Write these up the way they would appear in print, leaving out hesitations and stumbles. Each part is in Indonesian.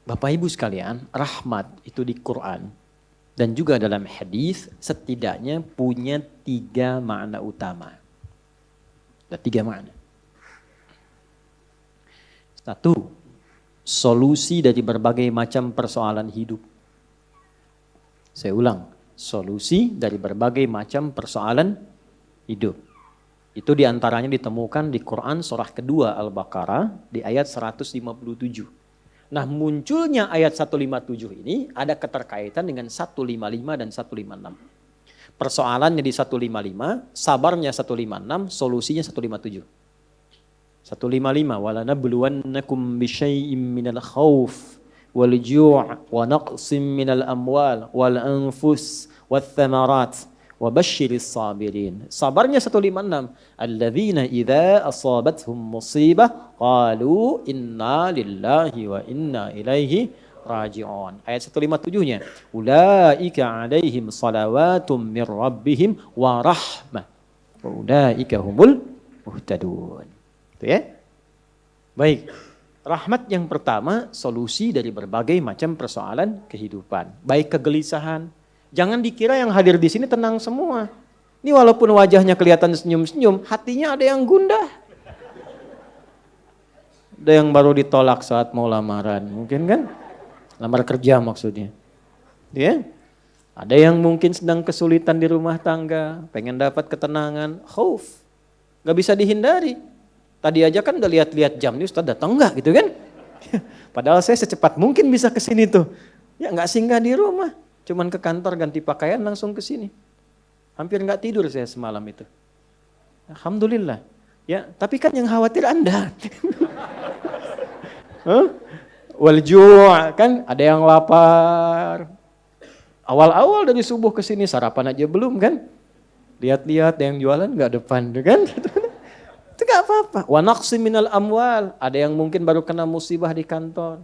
Bapak Ibu sekalian, rahmat itu di Quran dan juga dalam hadis setidaknya punya 3 makna utama. Ada 3 makna. 1, solusi dari berbagai macam persoalan hidup. Saya ulang, solusi dari berbagai macam persoalan hidup. Itu diantaranya ditemukan di Quran surah kedua Al-Baqarah di ayat 157. Nah, munculnya ayat 157 ini ada keterkaitan dengan 155 dan 156. Persoalannya di 155, sabarnya 156, solusinya 157. 155 wala nabluwannakum bisyai'im minal khauf wal ju' wa naqsim minal amwal wal anfus wath thamarat wa basyiris sabirin. Sabarnya 156, alladzina idza asabathum musibah qalu inna lillahi wa inna ilaihi raji'un. Ayat 157-nya, ulaika alaihim salawatum mir rabbihim wa rahmah wa ulaika humul muhtadun. Itu ya. Baik. Rahmat yang pertama, solusi dari berbagai macam persoalan kehidupan. Baik kegelisahan. Jangan dikira yang hadir di sini tenang semua. Ini walaupun wajahnya kelihatan senyum-senyum, hatinya ada yang gundah. Ada yang baru ditolak saat mau lamaran, mungkin kan? Lamar kerja maksudnya. Ya? Ada yang mungkin sedang kesulitan di rumah tangga, pengen dapat ketenangan, khauf. Gak bisa dihindari. Tadi aja kan udah lihat-lihat jam nih, Ustaz datang enggak gitu kan? Padahal saya secepat mungkin bisa ke sini tuh. Ya enggak singgah di rumah, cuman ke kantor ganti pakaian langsung ke sini. Hampir enggak tidur saya semalam itu. Alhamdulillah. Ya, tapi kan yang khawatir Anda. Wal ju' kan ada yang lapar. Awal-awal dari subuh ke sini sarapan aja belum kan? Lihat-lihat yang jualan enggak depan kan? Itu gak apa-apa. Wa naqsim minal amwal. Ada yang mungkin baru kena musibah di kantor.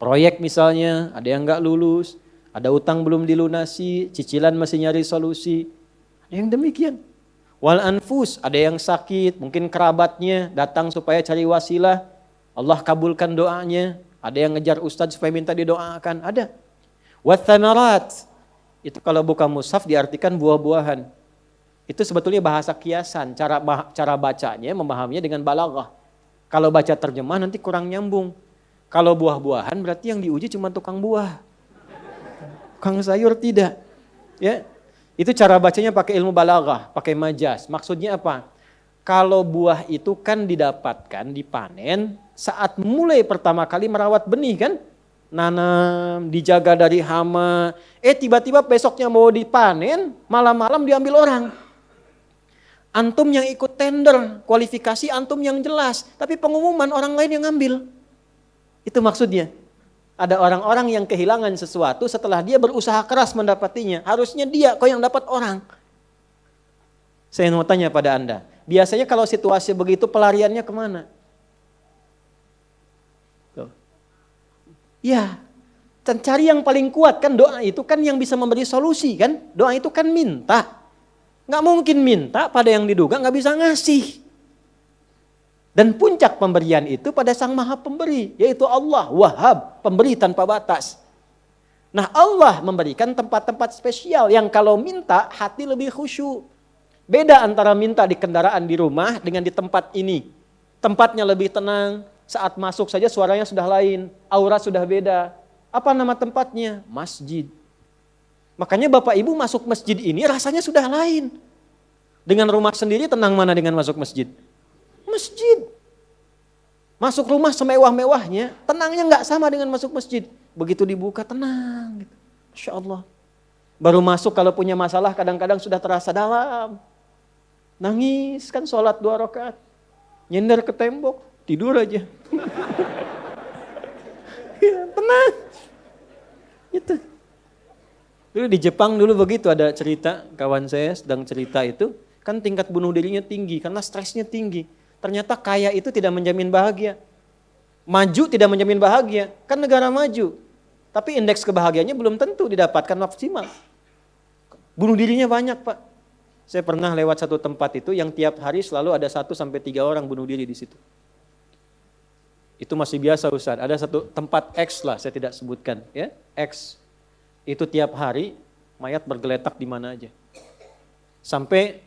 Proyek misalnya, ada yang gak lulus. Ada utang belum dilunasi, cicilan masih nyari solusi. Ada yang demikian. Wal anfus, ada yang sakit, mungkin kerabatnya datang supaya cari wasilah. Allah kabulkan doanya. Ada yang ngejar ustadz supaya minta didoakan. Ada. Wat thamarat. Itu kalau buka mushaf diartikan buah-buahan. Itu sebetulnya bahasa kiasan, cara bacanya, memahaminya dengan balaghah. Kalau baca terjemah nanti kurang nyambung. Kalau buah-buahan berarti yang diuji cuma tukang buah. Tukang sayur tidak. Ya. Itu cara bacanya pakai ilmu balaghah, pakai majaz. Maksudnya apa? Kalau buah itu kan didapatkan, dipanen saat mulai pertama kali merawat benih kan? Nanam, dijaga dari hama. Tiba-tiba besoknya mau dipanen, malam-malam diambil orang. Antum yang ikut tender, kualifikasi antum yang jelas, tapi pengumuman orang lain yang ngambil. Itu maksudnya. Ada orang-orang yang kehilangan sesuatu setelah dia berusaha keras mendapatinya. Harusnya dia kok yang dapat orang. Saya mau tanya pada Anda, biasanya kalau situasi begitu pelariannya kemana? Tuh. Ya, cari yang paling kuat kan doa itu kan yang bisa memberi solusi kan? Doa itu kan minta. Nggak mungkin minta pada yang diduga nggak bisa ngasih. Dan puncak pemberian itu pada Sang Maha Pemberi, yaitu Allah, Wahhab, pemberi tanpa batas. Nah Allah memberikan tempat-tempat spesial yang kalau minta hati lebih khusyuk. Beda antara minta di kendaraan di rumah dengan di tempat ini. Tempatnya lebih tenang, saat masuk saja suaranya sudah lain, aura sudah beda. Apa nama tempatnya? Masjid. Makanya Bapak Ibu masuk masjid ini rasanya sudah lain. Dengan rumah sendiri tenang mana dengan masuk masjid? Masjid. Masuk rumah semewah-mewahnya, tenangnya nggak sama dengan masuk masjid. Begitu dibuka tenang. Gitu. Masya Allah. Baru masuk kalau punya masalah kadang-kadang sudah terasa dalam. Nangis kan sholat 2 rakaat. Nyender ke tembok, tidur aja. Ya, tenang. Gitu. Dulu di Jepang dulu begitu, ada cerita, kawan saya sedang cerita itu, kan tingkat bunuh dirinya tinggi karena stresnya tinggi. Ternyata kaya itu tidak menjamin bahagia. Maju tidak menjamin bahagia, kan negara maju. Tapi indeks kebahagiaannya belum tentu didapatkan maksimal. Bunuh dirinya banyak Pak. Saya pernah lewat satu tempat itu yang tiap hari selalu ada 1-3 orang bunuh diri di situ. Itu masih biasa Ustaz. Ada satu tempat X lah, saya tidak sebutkan. Ya, X. Itu tiap hari mayat bergeletak di mana aja. Sampai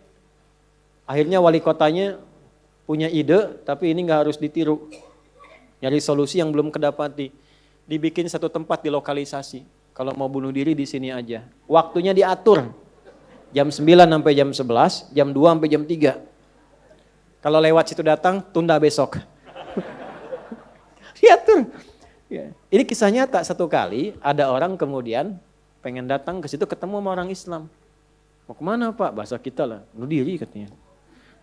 akhirnya wali kotanya punya ide, tapi ini nggak harus ditiru. Nyari solusi yang belum kedapati. Dibikin satu tempat di lokalisasi. Kalau mau bunuh diri di sini aja. Waktunya diatur. Jam 9 sampai jam 11, jam 2 sampai jam 3. Kalau lewat situ datang, tunda besok. Diatur. Ya. Ini kisah nyata, satu kali ada orang kemudian pengen datang ke situ ketemu sama orang Islam. Mau kemana Pak? Bahasa kita lah, bunuh diri katanya.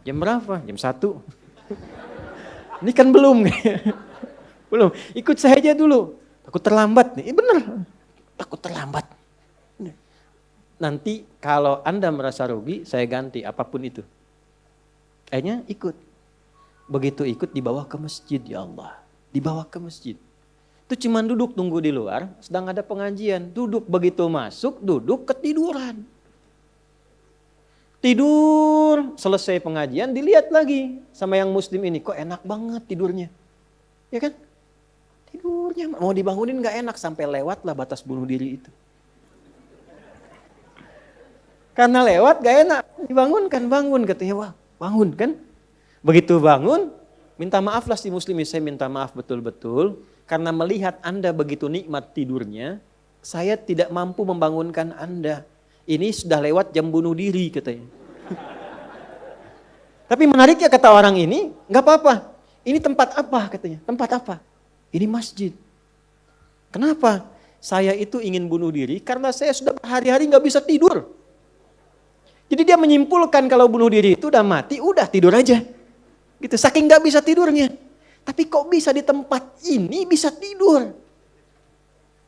Jam berapa? Jam 1. Ini kan belum. Belum, ikut saya aja dulu. Takut terlambat nih, bener. Takut terlambat. Nanti kalau Anda merasa rugi, saya ganti apapun itu. Akhirnya ikut. Begitu ikut dibawa ke masjid, ya Allah. Dibawa ke masjid. Itu cuman duduk tunggu di luar, sedang ada pengajian. Duduk begitu masuk, duduk ketiduran. Tidur, selesai pengajian, dilihat lagi sama yang muslim ini. Kok enak banget tidurnya. Ya kan? Tidurnya, mau dibangunin gak enak, sampai lewatlah batas bunuh diri itu. Karena lewat gak enak, dibangunkan, bangun katanya, wah bangun kan. Begitu bangun, minta maaf lah si muslim, saya minta maaf betul-betul. Karena melihat Anda begitu nikmat tidurnya, saya tidak mampu membangunkan Anda. Ini sudah lewat jam bunuh diri katanya. Tapi menariknya kata orang ini, gak apa-apa. Ini tempat apa katanya, tempat apa? Ini masjid. Kenapa? Saya itu ingin bunuh diri karena saya sudah berhari-hari gak bisa tidur. Jadi dia menyimpulkan kalau bunuh diri itu udah mati, udah tidur aja. Gitu, saking gak bisa tidurnya. Tapi kok bisa di tempat ini bisa tidur?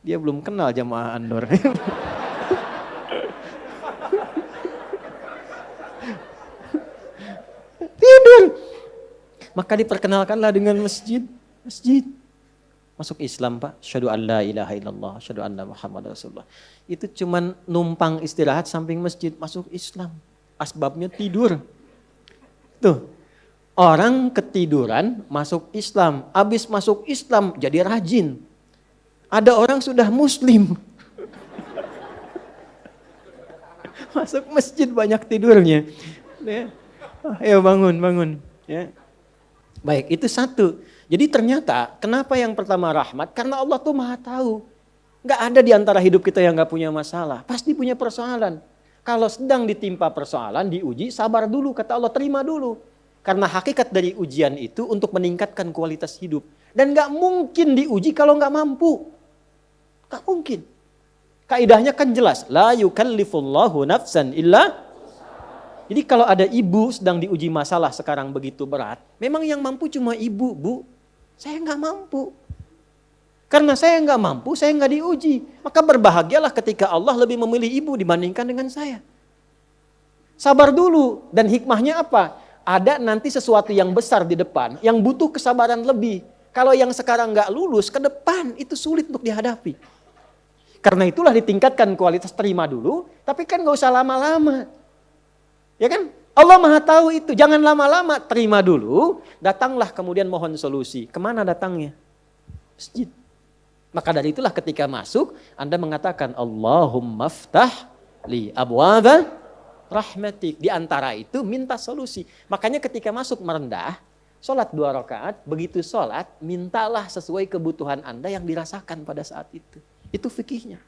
Dia belum kenal jamaah Andor. Tidur. Maka diperkenalkanlah dengan masjid. Masjid. Masuk Islam Pak. Asyhadu an la ilaha illallah. Asyhadu anna Muhammad Rasulullah. Itu cuman numpang istirahat samping masjid. Masuk Islam. Asbabnya tidur. Tuh. Orang ketiduran masuk Islam. Habis masuk Islam jadi rajin. Ada orang sudah muslim. Masuk masjid banyak tidurnya. Ya. Ayo bangun. Ya. Baik, itu satu. Jadi ternyata kenapa yang pertama rahmat? Karena Allah tuh maha tahu. Gak ada di antara hidup kita yang gak punya masalah. Pasti punya persoalan. Kalau sedang ditimpa persoalan, diuji, sabar dulu. Kata Allah, terima dulu. Karena hakikat dari ujian itu untuk meningkatkan kualitas hidup. Dan gak mungkin diuji kalau gak mampu. Gak mungkin. Kaidahnya kan jelas. La yukallifullahu nafsan illa. Jadi kalau ada ibu sedang diuji masalah sekarang begitu berat. Memang yang mampu cuma ibu, Bu. Saya gak mampu. Karena saya gak mampu, saya gak diuji. Maka berbahagialah ketika Allah lebih memilih ibu dibandingkan dengan saya. Sabar dulu. Dan hikmahnya apa? Ada nanti sesuatu yang besar di depan, yang butuh kesabaran lebih. Kalau yang sekarang gak lulus, ke depan itu sulit untuk dihadapi. Karena itulah ditingkatkan kualitas terima dulu, tapi kan gak usah lama-lama. Ya kan? Allah maha tahu itu, jangan lama-lama, terima dulu, datanglah kemudian mohon solusi. Kemana datangnya? Masjid. Maka dari itulah ketika masuk, Anda mengatakan, Allahumma ftah li abwaba rahmatik. Di antara itu minta solusi. Makanya ketika masuk merendah, sholat 2 rakaat, begitu sholat, mintalah sesuai kebutuhan Anda yang dirasakan pada saat itu. Itu fikihnya.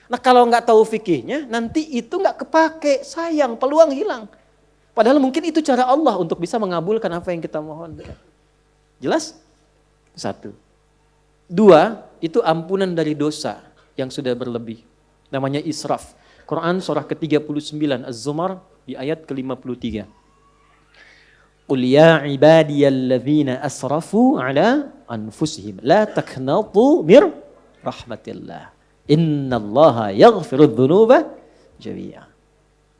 Nah kalau nggak tahu fikihnya, nanti itu nggak kepake, sayang, peluang hilang. Padahal mungkin itu cara Allah untuk bisa mengabulkan apa yang kita mohon. Jelas? 1. 2, itu ampunan dari dosa yang sudah berlebih. Namanya israf. Quran surah ke-39 Az-Zumar di ayat ke-53. Qul ya ibadiyalladzina asrafu ala anfusihim la taqnatu mir rahmatillah. Innallaha yaghfirudz dzunuba jami'a.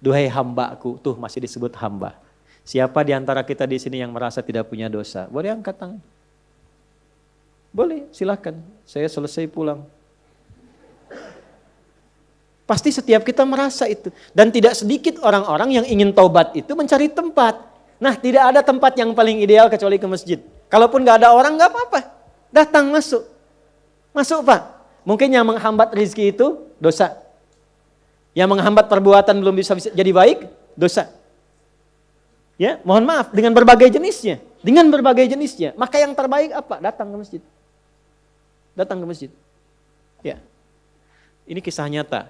Duhai hambaku, tuh masih disebut hamba. Siapa di antara kita di sini yang merasa tidak punya dosa? Boleh angkat tangan? Boleh, silakan. Saya selesai pulang. Pasti setiap kita merasa itu. Dan tidak sedikit orang-orang yang ingin taubat itu mencari tempat. Nah, tidak ada tempat yang paling ideal kecuali ke masjid. Kalaupun gak ada orang, gak apa-apa. Datang masuk. Masuk Pak. Mungkin yang menghambat rezeki itu dosa. Yang menghambat perbuatan belum bisa jadi baik, dosa. Ya, mohon maaf dengan berbagai jenisnya. Dengan berbagai jenisnya. Maka yang terbaik apa? Datang ke masjid. Datang ke masjid. Ya. Ini kisah nyata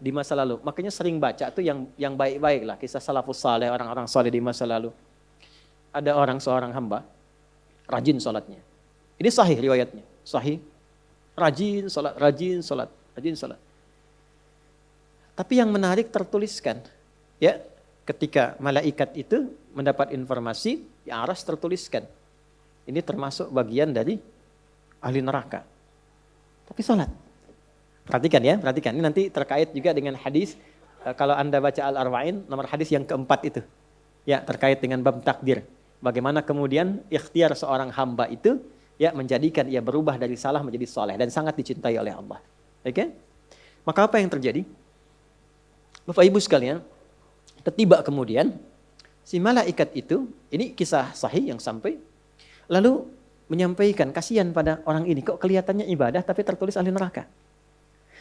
di masa lalu. Makanya sering baca tuh yang baik-baik lah, kisah salafus saleh, orang-orang saleh di masa lalu. Ada seorang hamba rajin salatnya. Ini sahih riwayatnya, sahih. Rajin salat. Tapi yang menarik tertuliskan, ya, ketika malaikat itu mendapat informasi, di aras tertuliskan. Ini termasuk bagian dari ahli neraka. Tapi salat. Perhatikan. Ini nanti terkait juga dengan hadis, kalau Anda baca Al-Arba'in, nomor hadis yang keempat itu. Ya, terkait dengan bab takdir. Bagaimana kemudian ikhtiar seorang hamba itu, ya, menjadikan ia berubah dari salah menjadi soleh dan sangat dicintai oleh Allah. Oke? Maka apa yang terjadi? Bapak Ibu sekalian, tiba kemudian si malaikat itu, ini kisah sahih yang sampai, lalu menyampaikan kasihan pada orang ini, kok kelihatannya ibadah tapi tertulis ahli neraka.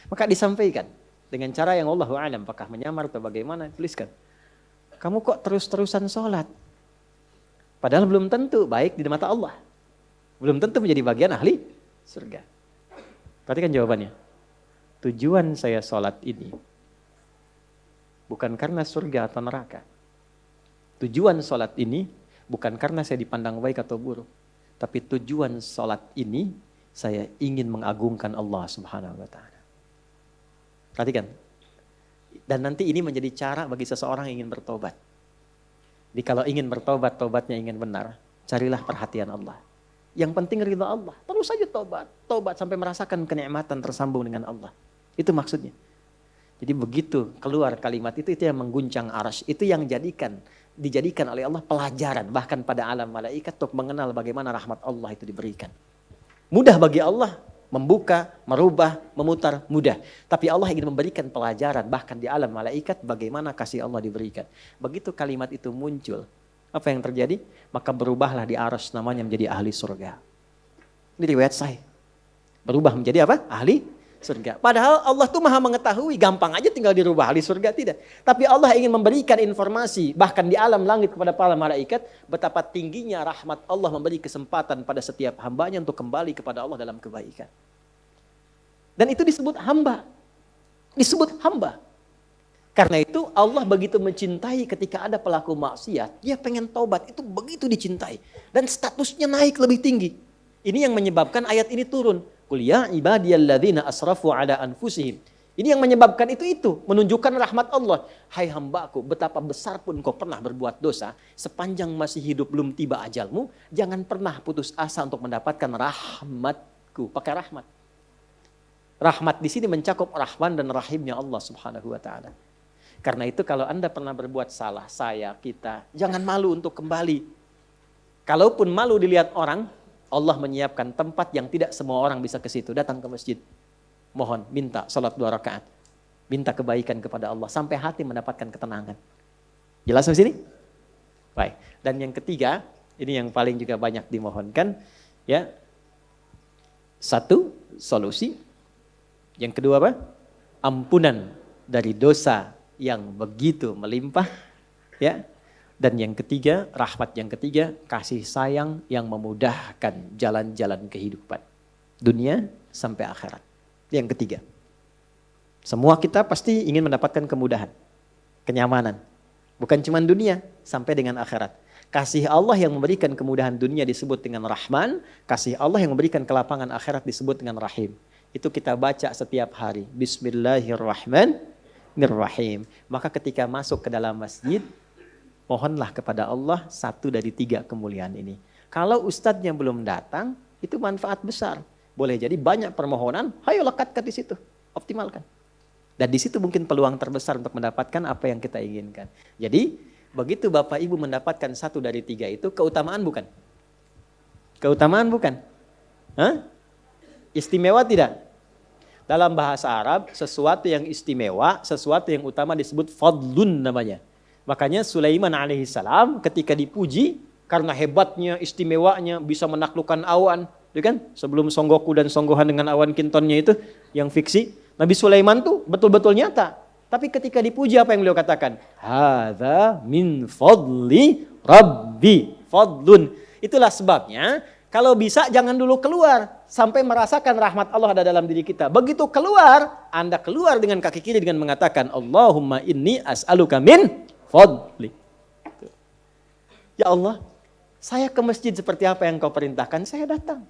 Maka disampaikan dengan cara yang Allahu a'lam, apakah menyamar atau bagaimana, tuliskan. Kamu kok terus-terusan sholat? Padahal belum tentu baik di mata Allah. Belum tentu menjadi bagian ahli surga. Perhatikan jawabannya. Tujuan saya sholat ini bukan karena surga atau neraka. Tujuan sholat ini bukan karena saya dipandang baik atau buruk. Tapi tujuan sholat ini saya ingin mengagungkan Allah Subhanahu wa ta'ala. Perhatikan. Dan nanti ini menjadi cara bagi seseorang yang ingin bertobat. Jadi kalau ingin bertobat, tobatnya ingin benar, carilah perhatian Allah. Yang penting ridha Allah. Terus saja tobat. Tobat sampai merasakan kenikmatan tersambung dengan Allah. Itu maksudnya. Jadi begitu keluar kalimat itu yang mengguncang arasy. Itu yang dijadikan oleh Allah pelajaran. Bahkan pada alam malaikat untuk mengenal bagaimana rahmat Allah itu diberikan. Mudah bagi Allah membuka, merubah, memutar, mudah. Tapi Allah ingin memberikan pelajaran bahkan di alam malaikat bagaimana kasih Allah diberikan. Begitu kalimat itu muncul, apa yang terjadi? Maka berubahlah di arasy namanya menjadi ahli surga. Ini riwayat sahih. Berubah menjadi apa? Ahli surga. Padahal Allah tuh maha mengetahui, gampang aja tinggal dirubah ahli surga, tidak. Tapi Allah ingin memberikan informasi bahkan di alam langit kepada para malaikat betapa tingginya rahmat Allah memberi kesempatan pada setiap hambanya untuk kembali kepada Allah dalam kebaikan. Dan itu disebut hamba. Disebut hamba. Karena itu Allah begitu mencintai ketika ada pelaku maksiat, dia pengen taubat, itu begitu dicintai. Dan statusnya naik lebih tinggi. Ini yang menyebabkan ayat ini turun. Qul ya ibadiyalladzina asrafu ala anfusihim. Ini yang menyebabkan itu menunjukkan rahmat Allah. Hai hambaku, betapa besar pun kau pernah berbuat dosa, sepanjang masih hidup belum tiba ajalmu, jangan pernah putus asa untuk mendapatkan rahmatku. Pakai rahmat. Rahmat di sini mencakup Rahman dan Rahimnya Allah Subhanahu wa taala. Karena itu kalau Anda pernah berbuat salah, kita, jangan malu untuk kembali. Kalaupun malu dilihat orang, Allah menyiapkan tempat yang tidak semua orang bisa ke situ. Datang ke masjid. Mohon, minta salat 2 rakaat. Minta kebaikan kepada Allah. Sampai hati mendapatkan ketenangan. Jelas di sini? Baik. Dan yang ketiga, ini yang paling juga banyak dimohonkan. Ya. 1, solusi. Yang kedua apa? Ampunan dari dosa yang begitu melimpah. Ya. Dan yang ketiga, rahmat yang ketiga, kasih sayang yang memudahkan jalan-jalan kehidupan. Dunia sampai akhirat. Yang ketiga. Semua kita pasti ingin mendapatkan kemudahan, kenyamanan. Bukan cuma dunia, sampai dengan akhirat. Kasih Allah yang memberikan kemudahan dunia disebut dengan Rahman. Kasih Allah yang memberikan kelapangan akhirat disebut dengan Rahim. Itu kita baca setiap hari. Bismillahirrahmanirrahim. Maka ketika masuk ke dalam masjid, mohonlah kepada Allah 1 dari 3 kemuliaan ini. Kalau ustadznya belum datang, itu manfaat besar. Boleh jadi banyak permohonan, ayo lekatkan di situ, optimalkan. Dan di situ mungkin peluang terbesar untuk mendapatkan apa yang kita inginkan. Jadi, begitu Bapak Ibu mendapatkan 1 dari 3 itu, keutamaan bukan? Keutamaan bukan? Hah? Istimewa tidak? Dalam bahasa Arab, sesuatu yang istimewa, sesuatu yang utama disebut fadlun namanya. Makanya Sulaiman alaihissalam ketika dipuji karena hebatnya, istimewanya, bisa menaklukkan awan. kan? Sebelum Songgoku dan Songgohan dengan awan kintonnya itu yang fiksi, Nabi Sulaiman tuh betul-betul nyata. Tapi ketika dipuji apa yang beliau katakan? Hadza min fadli rabbi, fadlun. Itulah sebabnya kalau bisa jangan dulu keluar sampai merasakan rahmat Allah ada dalam diri kita. Begitu keluar, Anda keluar dengan kaki kiri dengan mengatakan Allahumma inni as'aluka min fadli. Ya Allah, saya ke masjid seperti apa yang kau perintahkan, saya datang.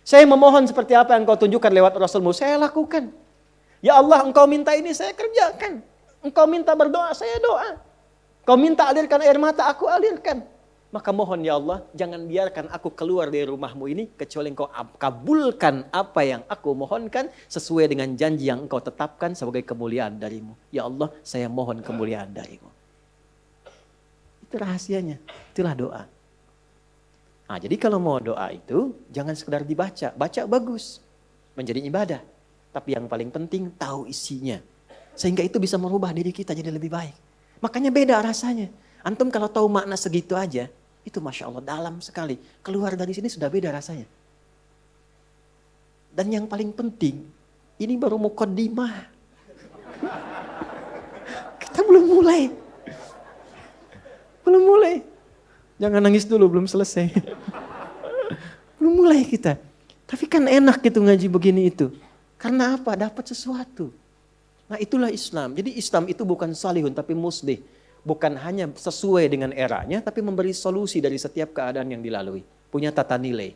Saya memohon seperti apa yang kau tunjukkan lewat Rasulmu, saya lakukan. Ya Allah, engkau minta ini, saya kerjakan. Engkau minta berdoa, saya doa. Kau minta alirkan air mata, aku alirkan. Maka mohon ya Allah, jangan biarkan aku keluar dari rumahmu ini, kecuali engkau kabulkan apa yang aku mohonkan, sesuai dengan janji yang engkau tetapkan sebagai kemuliaan darimu. Ya Allah, saya mohon kemuliaan darimu. Itu rahasianya, itulah doa. Nah, jadi kalau mau doa itu jangan sekedar dibaca, baca bagus, menjadi ibadah. Tapi yang paling penting tahu isinya, sehingga itu bisa merubah diri kita jadi lebih baik. Makanya beda rasanya. Antum kalau tahu makna segitu aja, itu Masya Allah dalam sekali. Keluar dari sini sudah beda rasanya. Dan yang paling penting, ini baru muqaddimah. Kita belum mulai. Belum mulai. Jangan nangis dulu, belum selesai. Belum mulai kita. Tapi kan enak gitu ngaji begini itu. Karena apa? Dapat sesuatu. Nah itulah Islam. Jadi Islam itu bukan salihun tapi muslih. Bukan hanya sesuai dengan eranya tapi memberi solusi dari setiap keadaan yang dilalui. Punya tata nilai.